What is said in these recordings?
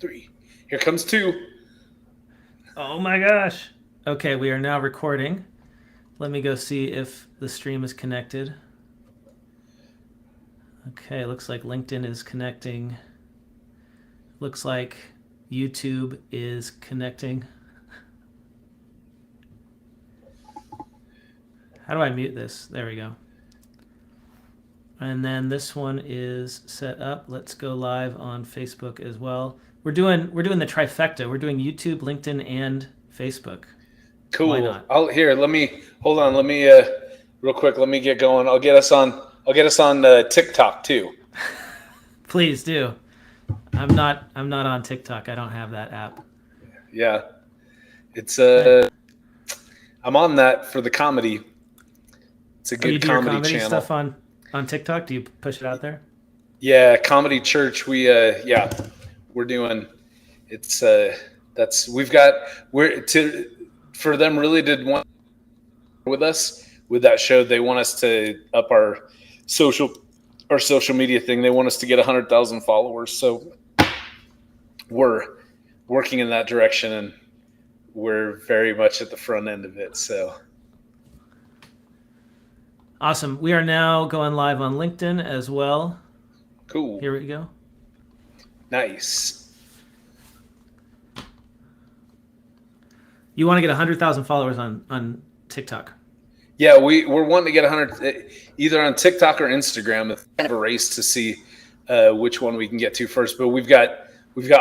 3. Here comes 2. Oh my gosh. Okay, we are now recording. Let me go see if the stream is connected. Okay, looks like LinkedIn is connecting. Looks like YouTube is connecting. How do I mute this? There we go. And then this one is set up. Let's go live on Facebook as well. We're doing the trifecta. We're doing YouTube, LinkedIn, and Facebook. Cool. Why not? Let me hold on. Let me real quick. Let me get going. I'll get us on TikTok too. Please do. I'm not on TikTok. I don't have that app. Yeah, it's I'm on that for the comedy. It's a good you do your comedy channel. Stuff on TikTok? Do you push it out there? Yeah, Comedy Church. We're doing. It's that's for them really did want with us with that show. They want us to up our social media thing. They want us to get 100,000 followers. So we're working in that direction, and we're very much at the front end of it. So awesome. We are now going live on LinkedIn as well. Cool. Here we go. Nice. You want to get 100,000 followers on TikTok? Yeah, we're wanting to get 100 either on TikTok or Instagram. It's kind of a race to see which one we can get to first. But we've got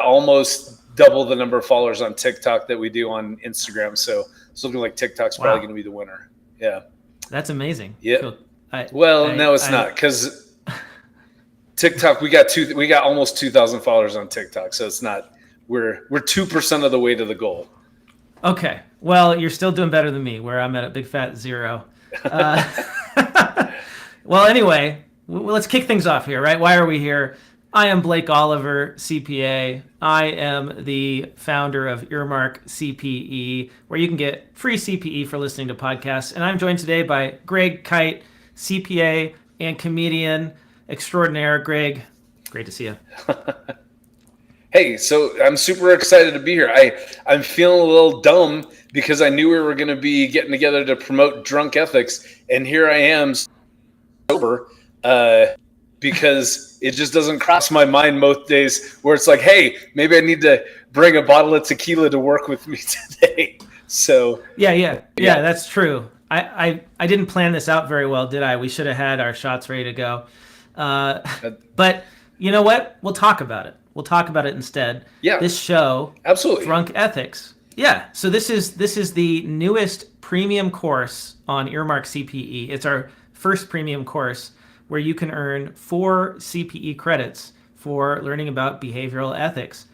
almost double the number of followers on TikTok that we do on Instagram. So it's looking like TikTok's probably going to be the winner. Yeah, that's amazing. Yeah. Cool. No, it's not, because TikTok we got almost 2,000 followers on TikTok. So it's not. We're 2% of the way to the goal. Okay. Well, you're still doing better than me, where I'm at a big fat 0. Well, anyway, let's kick things off here, right? Why are we here? I am Blake Oliver, CPA. I am the founder of Earmark CPE, where you can get free CPE for listening to podcasts. And I'm joined today by Greg Kyte, CPA and comedian extraordinaire. Greg, great to see you. Hey, so I'm super excited to be here. I'm feeling a little dumb because I knew we were going to be getting together to promote Drunk Ethics, and here I am sober because it just doesn't cross my mind most days where it's like, hey, maybe I need to bring a bottle of tequila to work with me today. So yeah, that's true. I didn't plan this out very well, did I? We should have had our shots ready to go. But you know what? We'll talk about it. We'll talk about it instead. Yeah. This show, absolutely. Drunk Ethics. Yeah. So this is the newest premium course on Earmark CPE. It's our first premium course where you can earn 4 CPE credits for learning about behavioral ethics.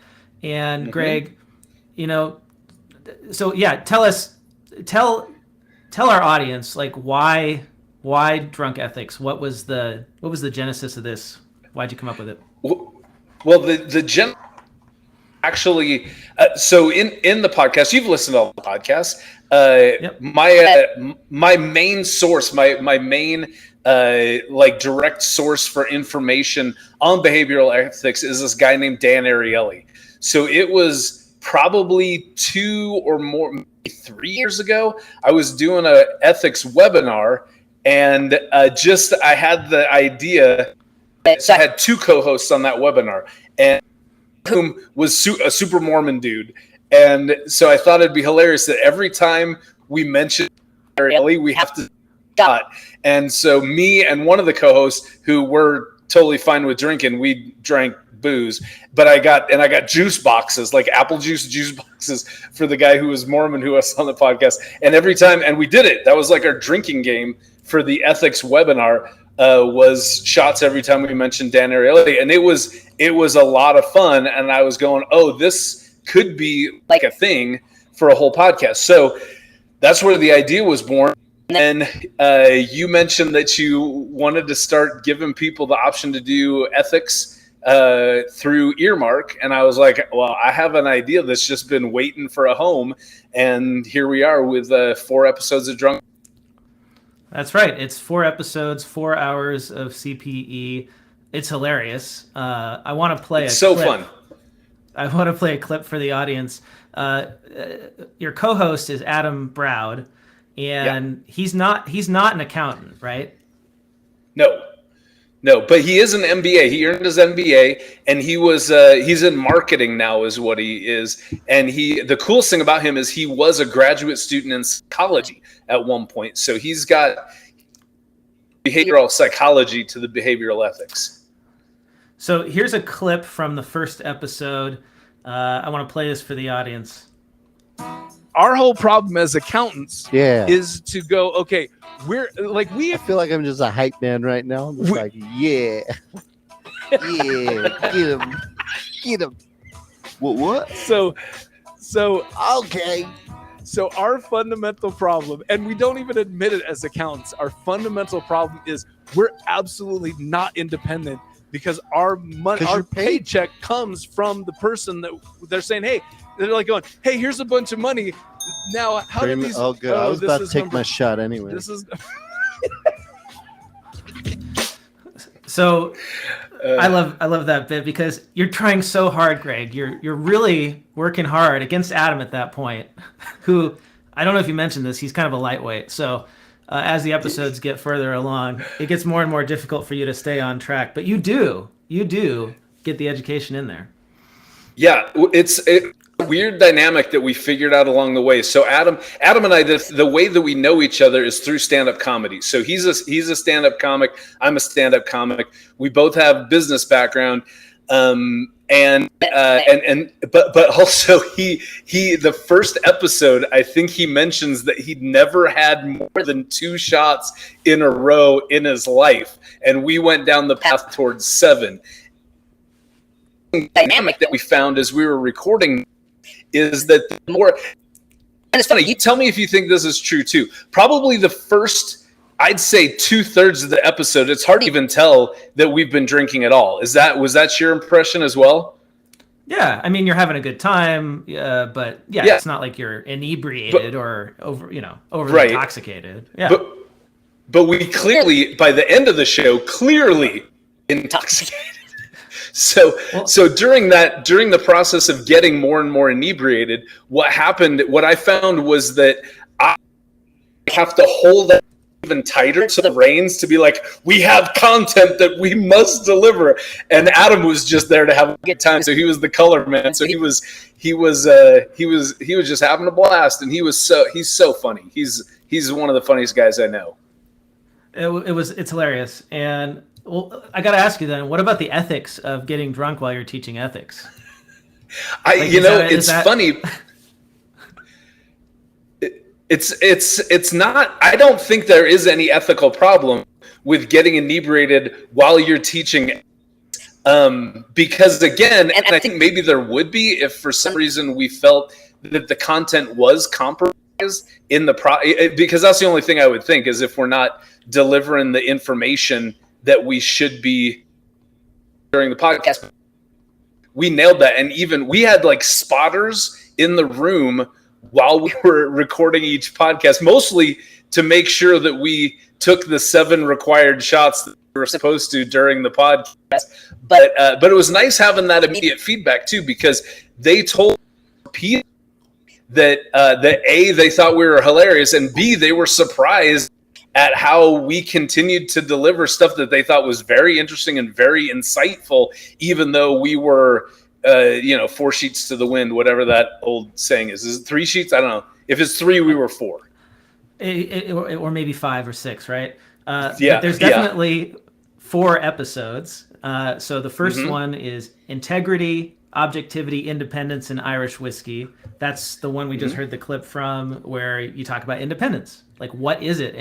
And Greg, so yeah, tell our audience, like, why Drunk Ethics? What was the genesis of this? Why'd you come up with it? Well, the actually, so in the podcast, you've listened to all the podcasts. Yep. My main source, my main like direct source for information on behavioral ethics is this guy named Dan Ariely. So it was probably 2 or more, maybe 3 years ago. I was doing an ethics webinar, and I had the idea. So I had 2 co-hosts on that webinar, and whom was a super Mormon dude. And so I thought it'd be hilarious that every time we mention Ariely, we have to shot. And so me and one of the co-hosts, who were totally fine with drinking, we drank booze, but I got juice boxes, like apple juice boxes, for the guy who was Mormon who was on the podcast. And every time, and we did it. That was like our drinking game for the ethics webinar. Was shots every time we mentioned Dan Ariely, and it was a lot of fun. And I was going, oh, this could be like a thing for a whole podcast. So that's where the idea was born. And you mentioned that you wanted to start giving people the option to do ethics through Earmark, and I was like, well, I have an idea that's just been waiting for a home, and here we are with 4 episodes of Drunk. That's right. It's 4 episodes, 4 hours of CPE. It's hilarious. I want to play it's so clip. fun. I want to play a clip for the audience. Your co-host is Adam Broud, and he's not an accountant, right? No, but he is an MBA. He earned his MBA, and he's in marketing now, is what he is. And the coolest thing about him is he was a graduate student in psychology at one point. So he's got behavioral psychology to the behavioral ethics. So here's a clip from the first episode. I want to play this for the audience. Our whole problem as accountants is to go, okay, I feel like I'm just a hype man right now. I'm just like, yeah, get him. What? So okay. So our fundamental problem, and we don't even admit it as accountants, our fundamental problem is we're absolutely not independent because our money, our paycheck comes from the person that they're saying, hey, they're like going, hey, here's a bunch of money. Now, how did these? Oh, good. I was about to take my shot anyway. This is. So, I love that bit because you're trying so hard, Greg. You're really working hard against Adam at that point, who I don't know if you mentioned this. He's kind of a lightweight. So, as the episodes get further along, it gets more and more difficult for you to stay on track. But you do get the education in there. Yeah, it's a weird dynamic that we figured out along the way. So Adam and I, the way that we know each other is through stand-up comedy. So he's a stand-up comic. I'm a stand-up comic. We both have business background. But also he the first episode, I think he mentions that he'd never had more than 2 shots in a row in his life. And we went down the path towards 7. Dynamic that we found as we were recording is that the more, and it's funny, you tell me if you think this is true too. Probably the first, I'd say 2/3 of the episode, it's hard to even tell that we've been drinking at all. Was that your impression as well? Yeah, I mean, you're having a good time, but it's not like you're inebriated or overly intoxicated. Yeah, but we clearly, by the end of the show, intoxicated. So during the process of getting more and more inebriated, what I found was that I have to hold that even tighter to the reins to be like, we have content that we must deliver. And Adam was just there to have a good time. So he was the color man. So he was just having a blast. And he's so funny. He's one of the funniest guys I know. It's hilarious. And well, I got to ask you then, what about the ethics of getting drunk while you're teaching ethics? It's funny. It's not, I don't think there is any ethical problem with getting inebriated while you're teaching. Because again, and I think maybe there would be if for some reason we felt that the content was compromised in because that's the only thing I would think is if we're not delivering the information that we should be during the podcast. We nailed that. And even we had like spotters in the room while we were recording each podcast, mostly to make sure that we took the 7 required shots that we were supposed to during the podcast. But it was nice having that immediate feedback too, because they told people that A, they thought we were hilarious, and B, they were surprised at how we continued to deliver stuff that they thought was very interesting and very insightful, even though we were, 4 sheets to the wind, whatever that old saying is. Is it 3 sheets? I don't know. If it's 3, we were 4. Or maybe 5 or 6, right? But there's definitely 4 episodes. So the first one is integrity, objectivity, independence, and Irish whiskey. That's the one we just heard the clip from, where you talk about independence. Like, what is it?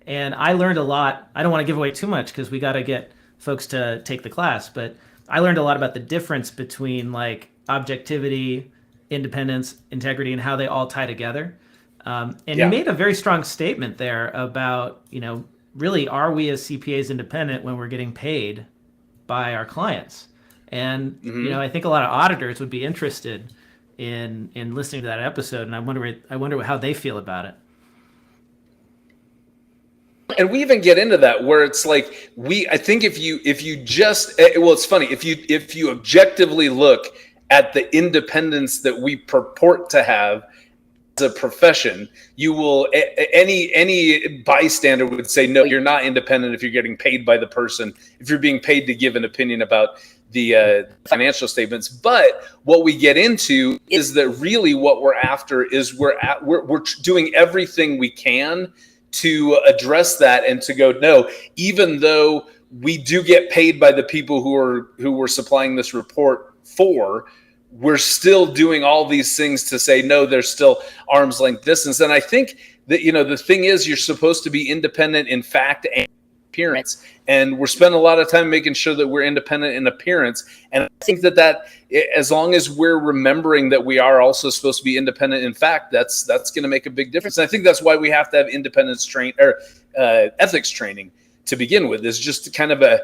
And I learned a lot. I don't want to give away too much because we got to get folks to take the class, but I learned a lot about the difference between like objectivity, independence, integrity, and how they all tie together. You made a very strong statement there about, really, are we as CPAs independent when we're getting paid by our clients? And, I think a lot of auditors would be interested in listening to that episode, and I wonder how they feel about it. And we even get into that where it's like I think if you just, well, it's funny, if you objectively look at the independence that we purport to have as a profession, you will, any bystander would say, no, you're not independent if you're getting paid by the person, if you're being paid to give an opinion about the financial statements. But what we get into is that really what we're after is we're doing everything we can to address that and to go, no, even though we do get paid by the people who were supplying this report for, we're still doing all these things to say, no, there's still arm's length distance. And I think that, the thing is, you're supposed to be independent in fact and appearance. And we're spending a lot of time making sure that we're independent in appearance. And I think that as long as we're remembering that we are also supposed to be independent in fact, that's going to make a big difference. And I think that's why we have to have ethics training to begin with, is just kind of at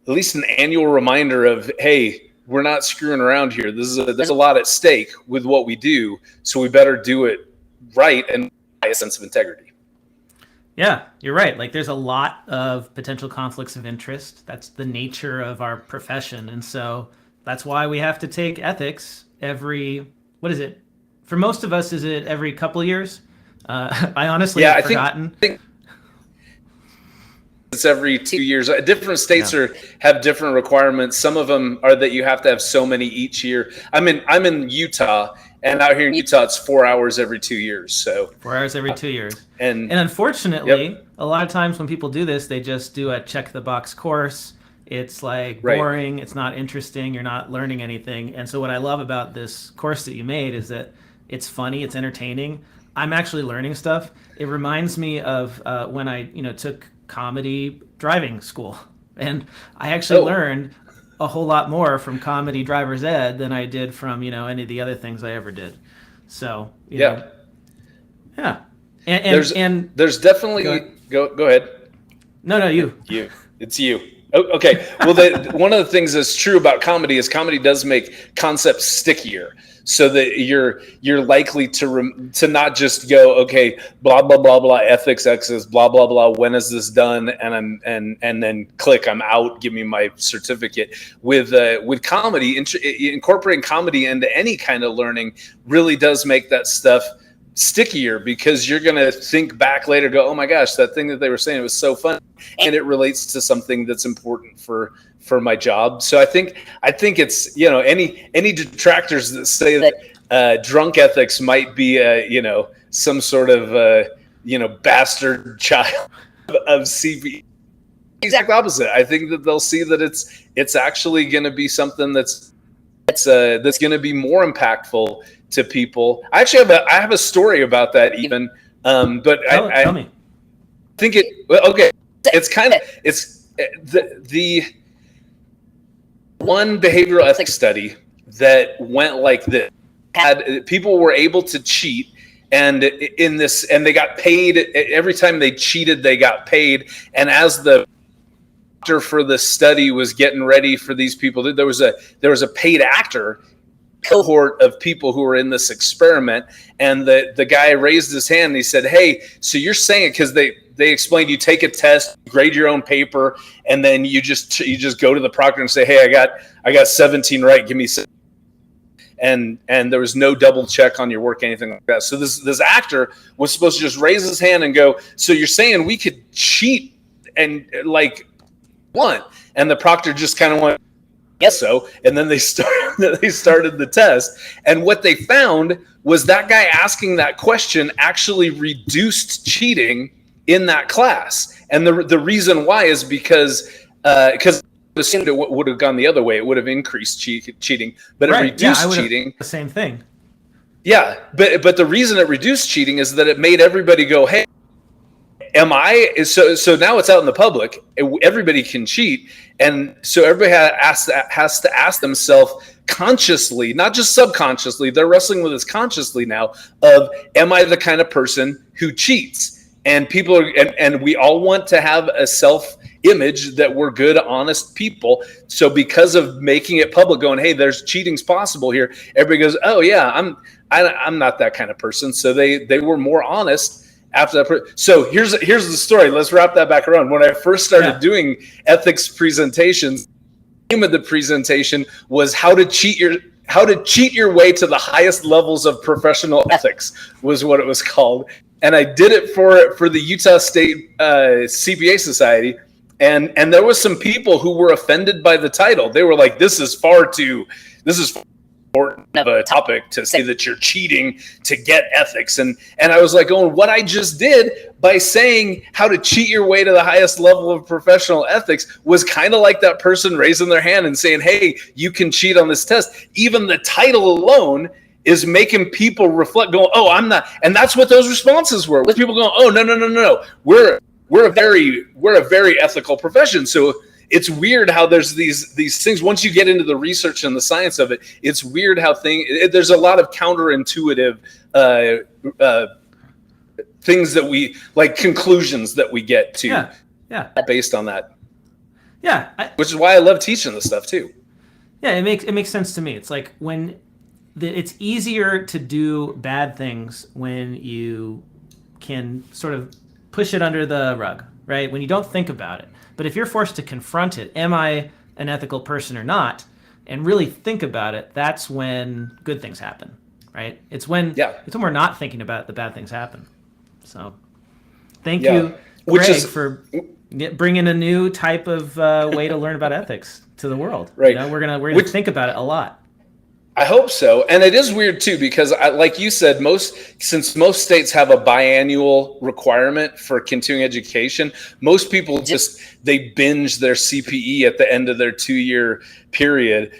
least an annual reminder of, hey, we're not screwing around here. There's a lot at stake with what we do, so we better do it right and by a sense of integrity. Yeah, you're right. Like, there's a lot of potential conflicts of interest. That's the nature of our profession, and so that's why we have to take ethics every. What is it? For most of us, is it every couple of years? I honestly have forgotten. I think it's every 2 years. Different states have different requirements. Some of them are that you have to have so many each year. I'm in Utah, and out here in Utah, it's 4 hours every 2 years. So 4 hours every 2 years. And unfortunately, a lot of times when people do this, they just do a check the box course. It's like boring. It's not interesting. You're not learning anything. And so what I love about this course that you made is that it's funny. It's entertaining. I'm actually learning stuff. It reminds me of when I took comedy driving school, and I actually learned a whole lot more from comedy driver's ed than I did from any of the other things I ever did. So and there's definitely go ahead. No, It's you. Oh, okay. Well, one of the things that's true about comedy is comedy does make concepts stickier, so that you're likely to not just go, okay, blah blah blah blah, ethics X's, blah blah blah, when is this done, and then click, I'm out, give me my certificate. With comedy, incorporating comedy into any kind of learning really does make that stuff stickier, because you're going to think back later, go, oh my gosh, that thing that they were saying, it was so fun, and it relates to something that's important for my job. So I think it's, any detractors that say that drunk ethics might be some sort of bastard child of CPE. Exact opposite. I think that they'll see that it's actually going to be something that's going to be more impactful to people. I actually have a story about that even, but tell me. Think it. Okay, it's the one behavioral ethics study that went like this. People were able to cheat, and they got paid every time they cheated. They got paid, and as the doctor for the study was getting ready for these people, there was a paid actor cohort of people who were in this experiment, and the guy raised his hand and he said, hey, so you're saying, because they explained, you take a test, grade your own paper, and then you just go to the proctor and say, hey, I got 17 right, give me 7. And there was no double check on your work, anything like that. So this actor was supposed to just raise his hand and go, so you're saying we could cheat and won? And the proctor just kind of went, yes, so. And then they started the test, and what they found was that guy asking that question actually reduced cheating in that class. And the reason why is because assumed it would have gone the other way. It would have increased cheating, but it reduced cheating. The same thing. Yeah, but the reason it reduced cheating is that it made everybody go, hey, am I? So now it's out in the public. Everybody can cheat, and so everybody has to ask themselves consciously, not just subconsciously. They're wrestling with this consciously now. Of, am I the kind of person who cheats? And people are, and we all want to have a self-image that we're good, honest people. So because of making it public, going, hey, there's cheating's possible here, everybody goes, oh yeah, I'm not that kind of person. So they were more honest after that. So here's the story. Let's wrap that back around. When I first started doing ethics presentations, the name of the presentation was how to cheat how to cheat your way to the highest levels of professional ethics was what it was called. And I did it for the Utah State CPA Society. And there was some people who were offended by the title. They were like, this is far important of a topic to say that you're cheating to get ethics. And I was like, what I just did by saying how to cheat your way to the highest level of professional ethics was kind of like that person raising their hand and saying, hey, you can cheat on this test. Even the title alone is making people reflect, going, oh, I'm not. And that's what those responses were, with people going, oh, no. We're a very ethical profession. So it's weird how there's these things. Once you get into the research and the science of it, it's weird how there's a lot of counterintuitive things that we like, conclusions that we get to based on that. Yeah. Which is why I love teaching this stuff too. Yeah, it makes sense to me. It's like it's easier to do bad things when you can sort of push it under the rug, right? When you don't think about it. But if you're forced to confront it, am I an ethical person or not, and really think about it, that's when good things happen, right? It's when we're not thinking about it, the bad things happen. So thank you, Greg, for bringing a new type of way to learn about ethics to the world. Right. We're gonna think about it a lot. I hope so. And it is weird too, because like you said, since most states have a biannual requirement for continuing education, most people they binge their CPE at the end of their 2-year period,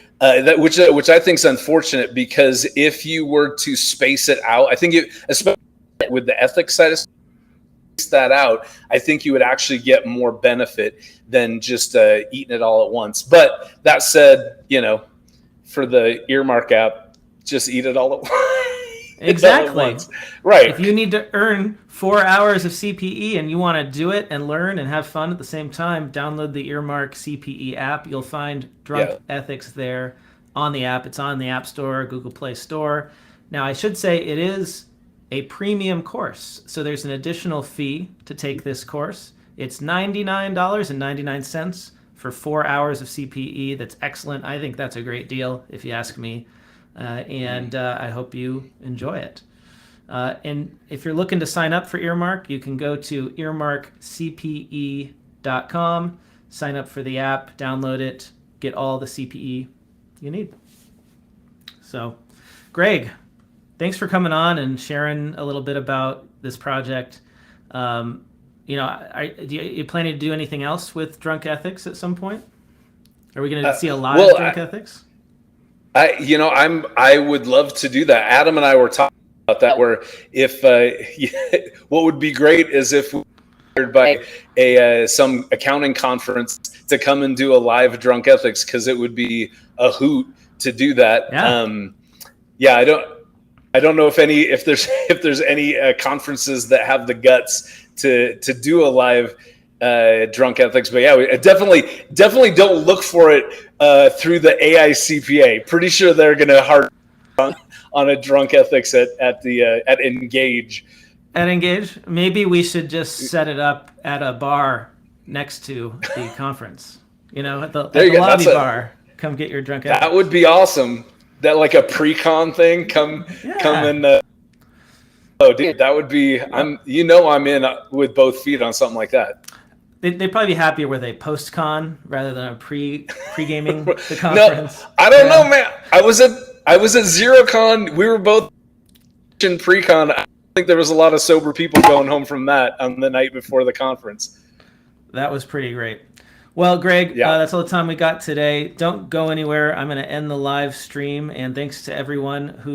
which I think is unfortunate, because if you were to space it out, I think especially with the ethics side of that out, I think you would actually get more benefit than just eating it all at once. But that said, for the Earmark app, just eat it all at once. Exactly. Right. If you need to earn 4 hours of CPE and you want to do it and learn and have fun at the same time, download the Earmark CPE app. You'll find Drunk Ethics there on the app. It's on the App Store, Google Play Store. Now, I should say it is a premium course, so there's an additional fee to take this course. It's $99.99 for 4 hours of CPE. That's excellent. I think that's a great deal, if you ask me. And I hope you enjoy it. And if you're looking to sign up for Earmark, you can go to earmarkcpe.com, sign up for the app, download it, get all the CPE you need. So, Greg, thanks for coming on and sharing a little bit about this project. You planning to do anything else with Drunk Ethics at some point? Are we going to see a lot of Drunk Ethics? I would love to do that. Adam and I were talking about that. Where if what would be great is if we were hired by some accounting conference to come and do a live Drunk Ethics, because it would be a hoot to do that. Yeah. I don't know if there's any conferences that have the guts to do a live Drunk Ethics, but definitely don't look for it through the AICPA. Pretty sure they're going to hard on a Drunk Ethics at Engage. At Engage, maybe we should just set it up at a bar next to the conference. At the lobby bar. Come get your Drunk Ethics. That would be awesome. That like a pre-con thing. Come in. Oh, dude, that would be. I'm in with both feet on something like that. They'd probably be happier with a post-con rather than a pre-gaming the conference. No, I don't know, man. I was at ZeroCon. We were both in pre-con. I think there was a lot of sober people going home from that on the night before the conference. That was pretty great. Well, Greg, that's all the time we got today. Don't go anywhere. I'm going to end the live stream, and thanks to everyone who